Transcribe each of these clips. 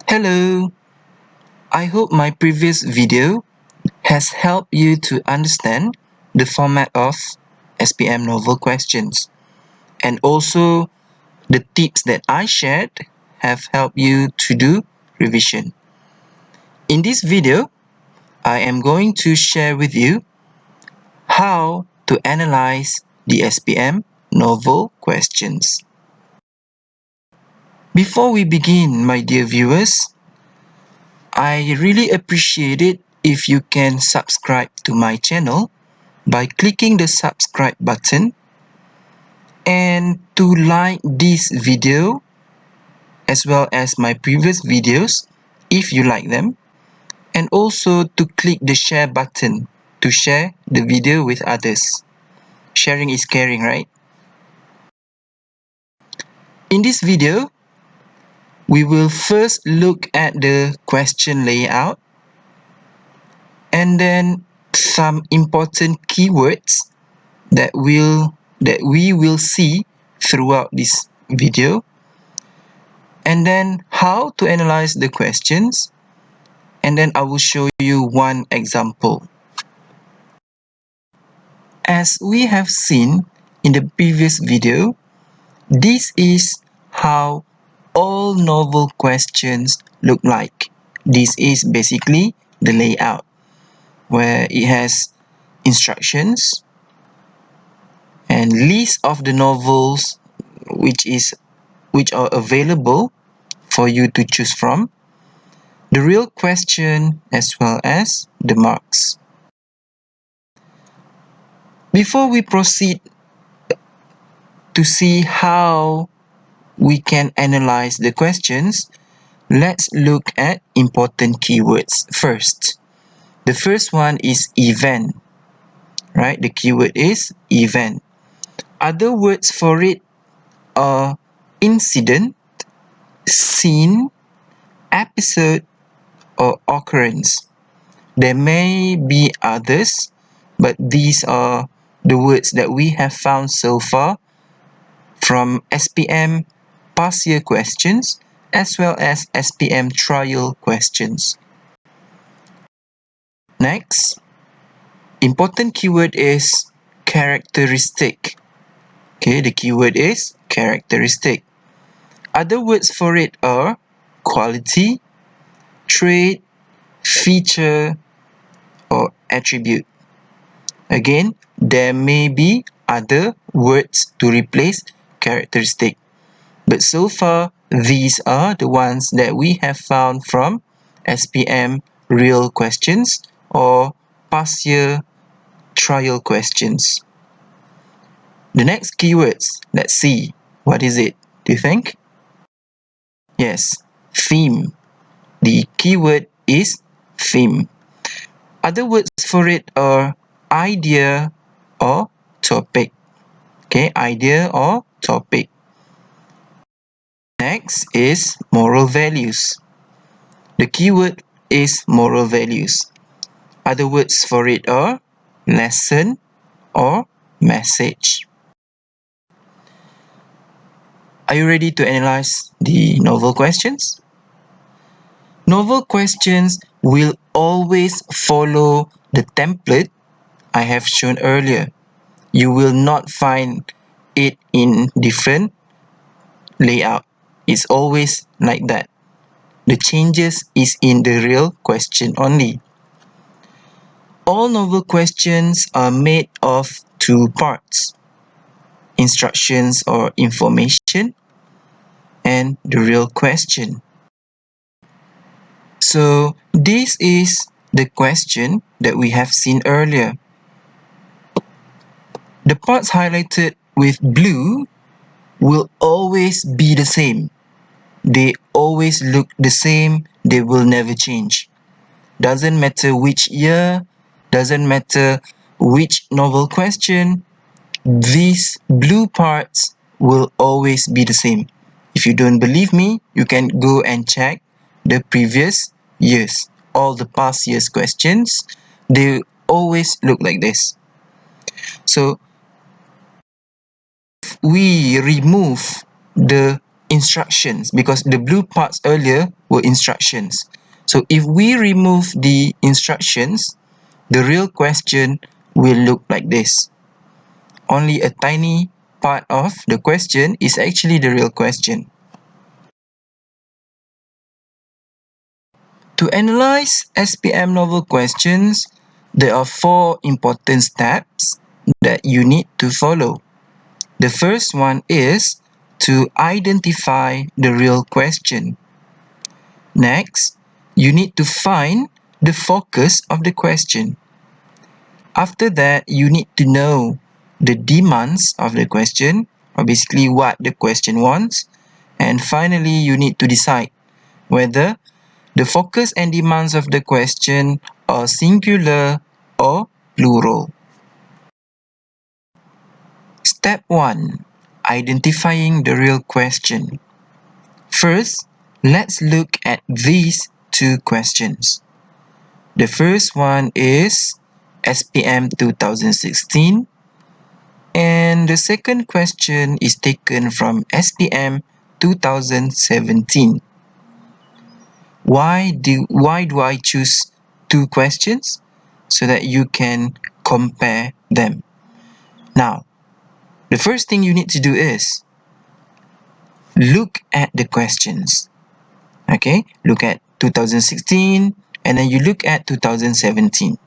Hello! I hope my previous video has helped you to understand the format of SPM novel questions, and also the tips that I shared have helped you to do revision. In this video, I am going to share with you how to analyze the SPM novel questions. Before we begin, my dear viewers, I really appreciate it if you can subscribe to my channel by clicking the subscribe button, and to like this video as well as my previous videos if you like them, and also to click the share button to share the video with others. Sharing is caring, right? In this video, we will first look at the question layout and then some important keywords that we will see throughout this video, and then how to analyze the questions, and then I will show you one example. As we have seen in the previous video, this is how all novel questions look like. This is basically the layout, where it has instructions and list of the novels which are available for you to choose from, the real question as well as the marks. Before we proceed to see how we can analyze the questions, let's look at important keywords first. The first one is event, right? The keyword is event. Other words for it are incident, scene, episode, or occurrence. There may be others, but these are the words that we have found so far from SPM past year questions as well as SPM trial questions. Next, important keyword is characteristic. Okay, the keyword is characteristic. Other words for it are quality, trait, feature, or attribute. Again, there may be other words to replace characteristic, but so far these are the ones that we have found from SPM real questions or past year trial questions. The next keywords, let's see, what is it? Do you think? Yes, theme. The keyword is theme. Other words for it are idea or topic. Okay, idea or topic. Next is moral values. The keyword is moral values. Other words for it are lesson or message. Are you ready to analyze the novel questions? Novel questions will always follow the template I have shown earlier. You will not find it in different layout. It's always like that. The changes is in the real question only. All novel questions are made of two parts: instructions or information, and the real question. So this is the question that we have seen earlier. The parts highlighted with blue will always be the same. They always look the same. They will never change. Doesn't matter which year, doesn't matter which novel question, these blue parts will always be the same. If you don't believe me, you can go and check the previous years. All the past years questions, they always look like this. So we remove the instructions, because the blue parts earlier were instructions. So if we remove the instructions, the real question will look like this. Only a tiny part of the question is actually the real question. To analyze SPM novel questions, there are 4 important steps that you need to follow. The first one is to identify the real question. Next, you need to find the focus of the question. After that, you need to know the demands of the question, or basically what the question wants. And finally, you need to decide whether the focus and demands of the question are singular or plural. Step 1. Identifying the real question. First, let's look at these 2 questions. The first one is SPM 2016, and the second question is taken from SPM 2017. Why do I choose 2 questions? So that you can compare them. Now, the first thing you need to do is look at the questions. Okay, look at 2016 and then you look at 2017.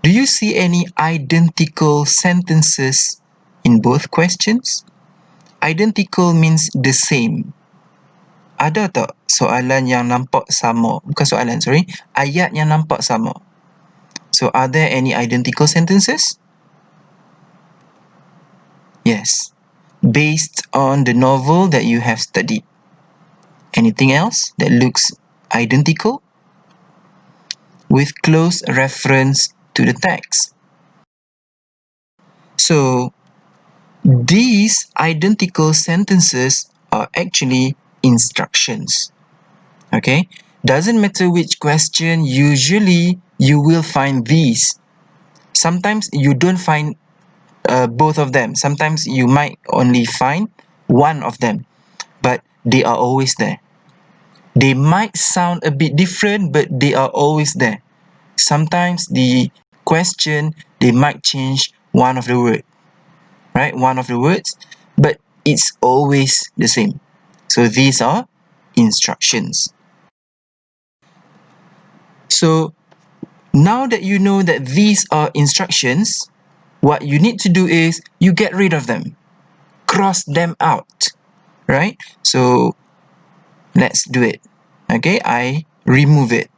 Do you see any identical sentences in both questions? Identical means the same. Ada tak soalan yang nampak sama? Bukan soalan, sorry. Ayat yang nampak sama. So, are there any identical sentences? Yes. Based on the novel that you have studied. Anything else that looks identical? With close reference to the text. So, these identical sentences are actually instructions. Okay? Doesn't matter which question, usually you will find these. Sometimes you don't find both of them. Sometimes you might only find one of them. But they are always there. They might sound a bit different, but they are always there. Sometimes the question, they might change one of the words. Right? One of the words, but it's always the same. So these are instructions. So now that you know that these are instructions, what you need to do is you get rid of them. Cross them out. Right? So let's do it. Okay, I remove it.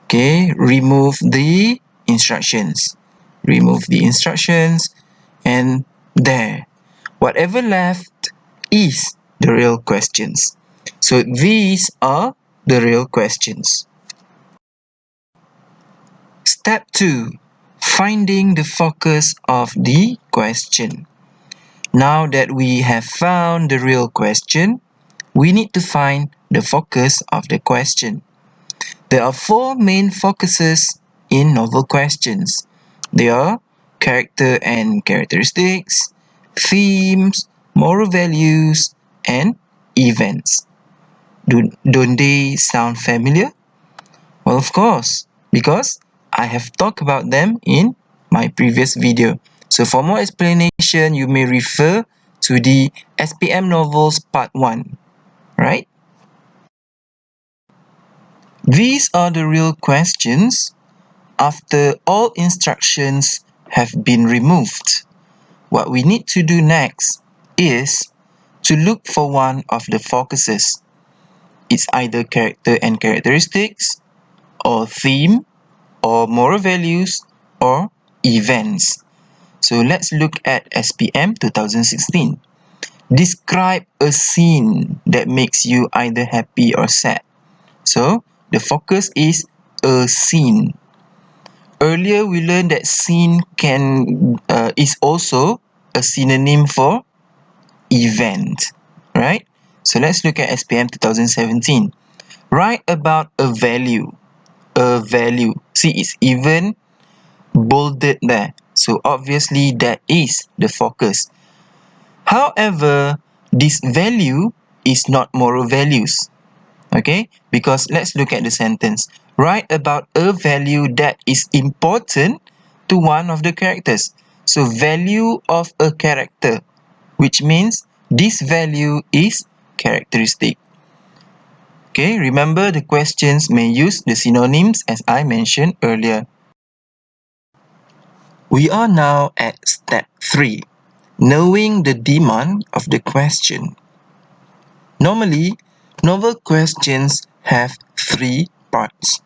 Okay, remove the instructions. Remove the instructions and there. Whatever left is the real questions. So these are the real questions. Step 2. Finding the focus of the question. Now that we have found the real question, we need to find the focus of the question. There are 4 main focuses in novel questions. They are character and characteristics, themes, moral values, and events. Don't they sound familiar? Well, of course, because I have talked about them in my previous video. So for more explanation, you may refer to the SPM Novels Part 1, right? These are the real questions after all instructions have been removed. What we need to do next is to look for one of the focuses. It's either character and characteristics, or theme, or moral values, or events. So let's look at SPM 2016. Describe a scene that makes you either happy or sad. So the focus is a scene. Earlier we learned that scene is also a synonym for event, right? So let's look at SPM 2017. Write about a value. A value. See, it's even bolded there. So obviously that is the focus. However, this value is not moral values. Okay, because let's look at the sentence. Write about a value that is important to one of the characters. So value of a character, which means this value is characteristic. Okay, remember the questions may use the synonyms as I mentioned earlier. We are now at step 3, knowing the demand of the question. Normally, novel questions have 3 parts.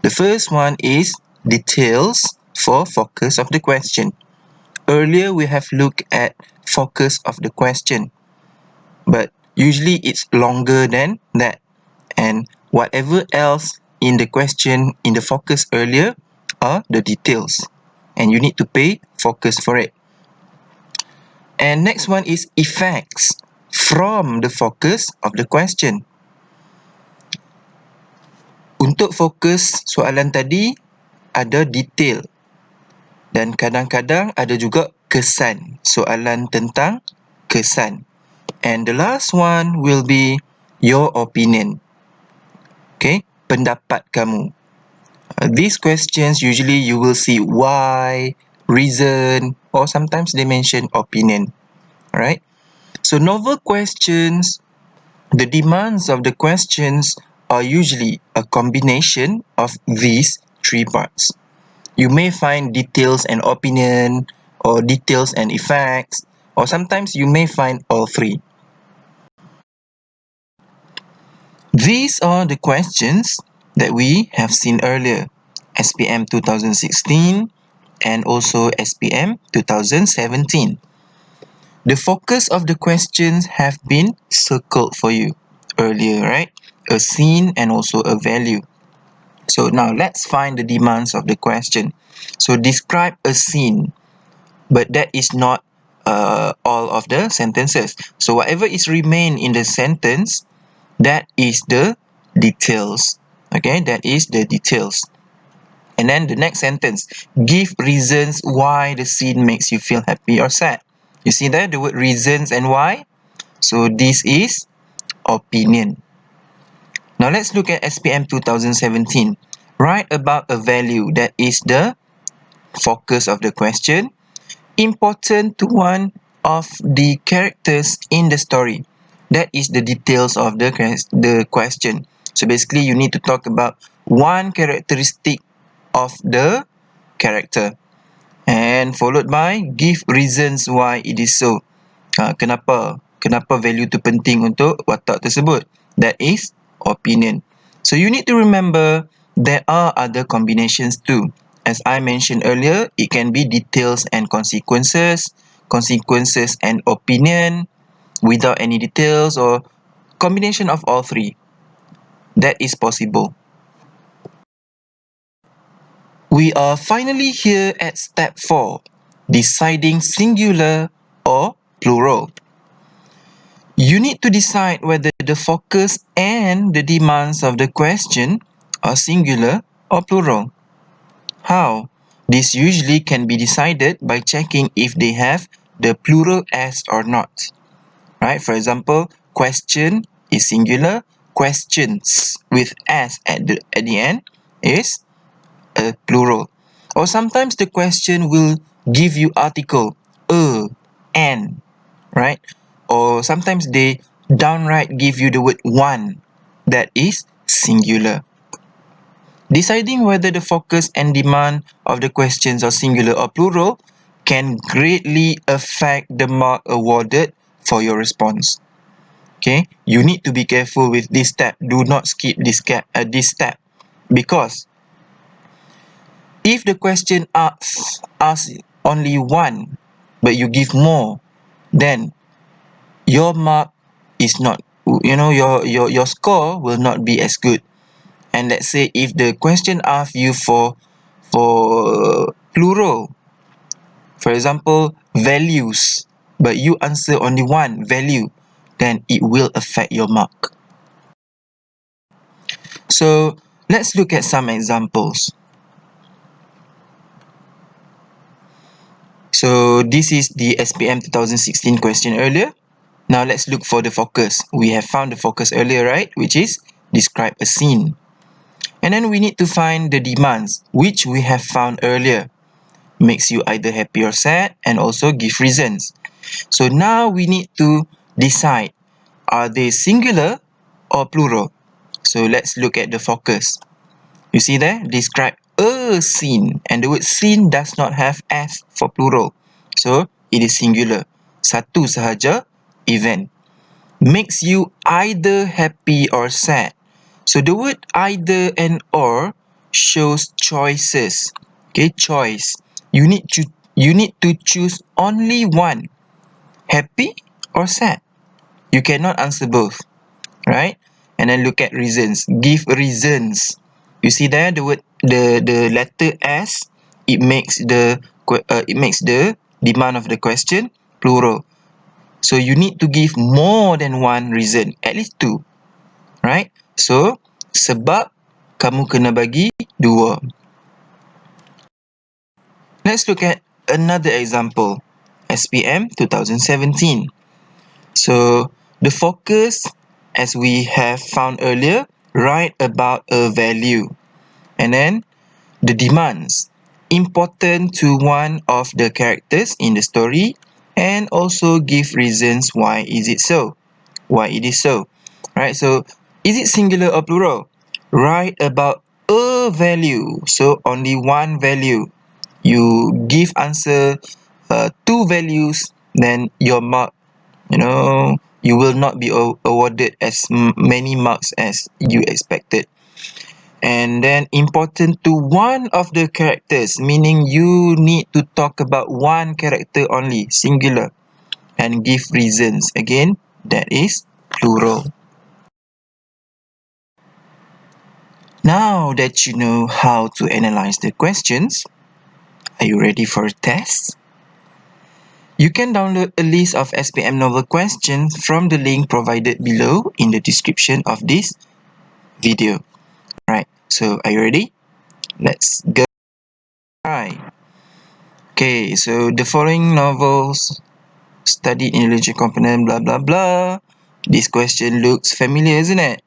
The first one is details for focus of the question. Earlier we have looked at focus of the question, but usually it's longer than that. And whatever else in the question in the focus earlier are the details. And you need to pay focus for it. And next one is effects from the focus of the question. Untuk fokus soalan tadi ada detail dan kadang-kadang ada juga kesan, soalan tentang kesan. And the last one will be your opinion. Okay, pendapat kamu. These questions usually you will see why, reason, or sometimes they mention opinion. Alright, so novel questions, the demands of the questions are usually a combination of these 3 parts. You may find details and opinion, or details and effects, or sometimes you may find all 3. These are the questions that we have seen earlier, SPM 2016 and also SPM 2017. The focus of the questions have been circled for you earlier, right? A scene and also a value. So now let's find the demands of the question. So describe a scene, but that is not all of the sentences. So whatever is remain in the sentence, that is the details. Okay, that is the details. And then the next sentence, give reasons why the scene makes you feel happy or sad. You see there the word reasons and why? So this is opinion. Now let's look at SPM 2017. Write about a value that is the focus of the question, important to one of the characters in the story. That is the details of the question. So basically you need to talk about one characteristic of the character, and followed by give reasons why it is so. Kenapa value tu penting untuk watak tersebut. That is opinion. So you need to remember there are other combinations too. As I mentioned earlier, it can be details and consequences, consequences and opinion, without any details, or combination of all 3. That is possible. We are finally here at step 4, deciding singular or plural. You need to decide whether the focus and the demands of the question are singular or plural. How? This usually can be decided by checking if they have the plural s or not. Right? For example, question is singular, questions with s at the end is a plural. Or sometimes the question will give you article an, right? Or sometimes they downright give you the word one, that is singular. Deciding whether the focus and demand of the questions are singular or plural can greatly affect the mark awarded for your response. Okay, you need to be careful with this step. Do not skip this step, because if the question asks only one, but you give more, then your mark is not, your score will not be as good. And let's say if the question asks you for plural, for example, values, but you answer only one value, then it will affect your mark. So let's look at some examples. So this is the SPM 2016 question earlier. Now let's look for the focus. We have found the focus earlier, right? Which is describe a scene. And then we need to find the demands, which we have found earlier. Makes you either happy or sad, and also give reasons. So now we need to decide, are they singular or plural? So let's look at the focus. You see there? Describe a scene. And the word scene does not have S for plural. So it is singular. Satu sahaja, event. Makes you either happy or sad. So the word either and or shows choices. Okay, choice. You need to choose only one. Happy or sad. You cannot answer both, right? And then look at reasons. Give reasons. You see there the word the letter S. It makes the demand of the question plural. So you need to give more than one reason, at least two, right? So sebab kamu kena bagi dua. Let's look at another example. SPM 2017. So the focus, as we have found earlier, write about a value. And then the demands, important to one of the characters in the story, and also give reasons why is it so. Why it is so. Right, so is it singular or plural? Write about a value. So only one value. You give answer two values, then your mark, you will not be awarded as many marks as you expected. And then important to one of the characters, meaning you need to talk about one character only, singular, and give reasons. Again, that is plural. Now that you know how to analyze the questions, are you ready for a test? You can download a list of SPM novel questions from the link provided below in the description of this video. Right, so are you ready? Let's go. Right. Okay, so the following novels studied in literature component, blah blah blah. This question looks familiar, isn't it?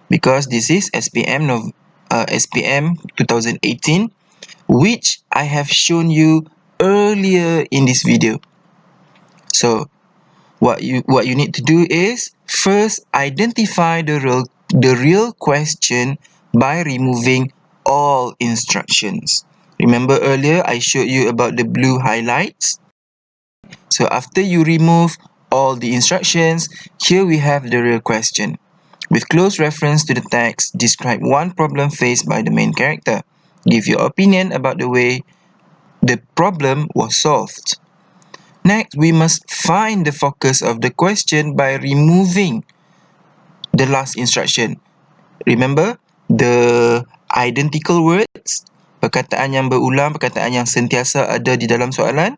Because this is SPM 2018, which I have shown you earlier in this video. So what you need to do is first identify the real question by removing all instructions. Remember earlier I showed you about the blue highlights? So after you remove all the instructions, here we have the real question. With close reference to the text, describe one problem faced by the main character. Give your opinion about the way the problem was solved. Next, we must find the focus of the question by removing the last instruction. Remember the identical words? Perkataan yang berulang, perkataan yang sentiasa ada di dalam soalan?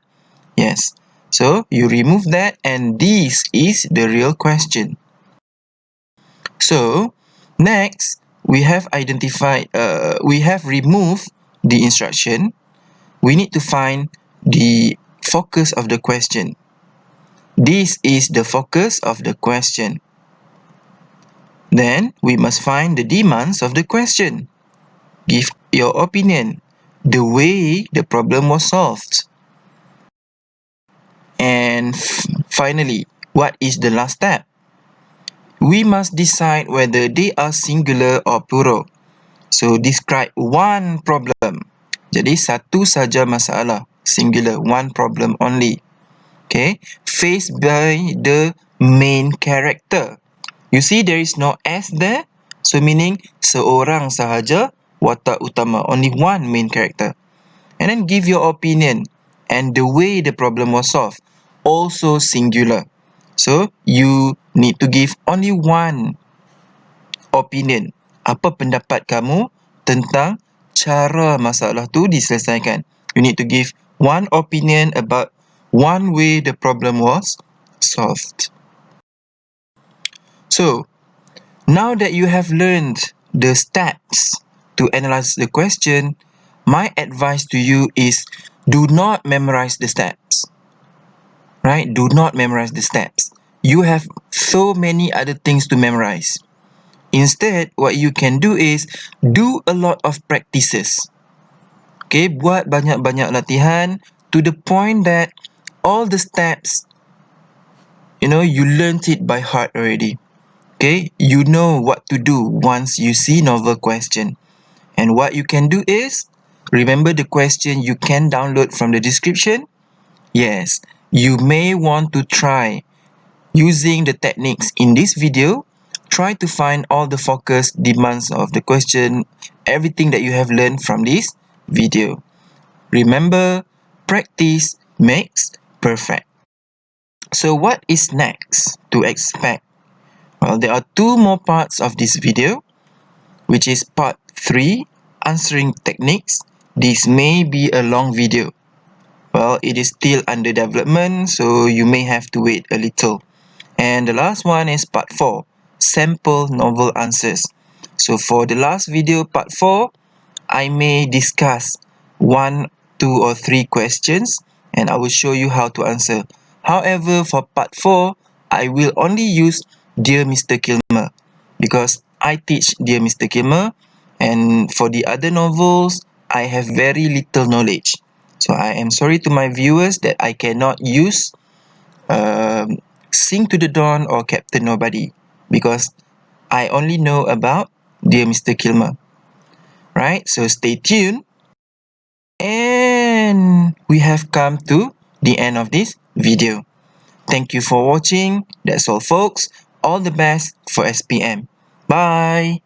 Yes. So, you remove that and this is the real question. So, next, we have removed the instruction. We need to find the focus of the question. This is the focus of the question. Then, we must find the demands of the question. Give your opinion, the way the problem was solved. And finally, what is the last step? We must decide whether they are singular or plural. So, describe one problem. Jadi, satu saja masalah. Singular, one problem only. Okay, faced by the main character. You see there is no S there. So, meaning seorang sahaja watak utama. Only one main character. And then give your opinion and the way the problem was solved. Also singular. So, you need to give only one opinion. Apa pendapat kamu tentang cara masalah tu diselesaikan? You need to give one opinion about one way the problem was solved. So, now that you have learned the steps to analyze the question, my advice to you is do not memorize the steps. Right? Do not memorize the steps. you have so many other things to memorize. Instead, what you can do is do a lot of practices. Okay, buat banyak-banyak latihan to the point that all the steps, you learned it by heart already. Okay, you know what to do once you see novel question. And what you can do is, remember the question you can download from the description? Yes, you may want to try using the techniques in this video. Try to find all the focus, demands of the question, everything that you have learned from this video. Remember, practice makes perfect. So what is next to expect? Well, there are two more parts of this video, which is part 3, answering techniques. This may be a long video. Well, it is still under development, so you may have to wait a little. And the last one is part 4, sample novel answers. So for the last video, part 4, I may discuss 1, 2 or 3 questions and I will show you how to answer. However, for part 4, I will only use Dear Mr. Kilmer because I teach Dear Mr. Kilmer, and for the other novels, I have very little knowledge. So I am sorry to my viewers that I cannot use Sing to the Dawn or Captain Nobody because I only know about Dear Mr. Kilmer. Right? So stay tuned. And we have come to the end of this video. Thank you for watching. That's all, folks. All the best for SPM. Bye.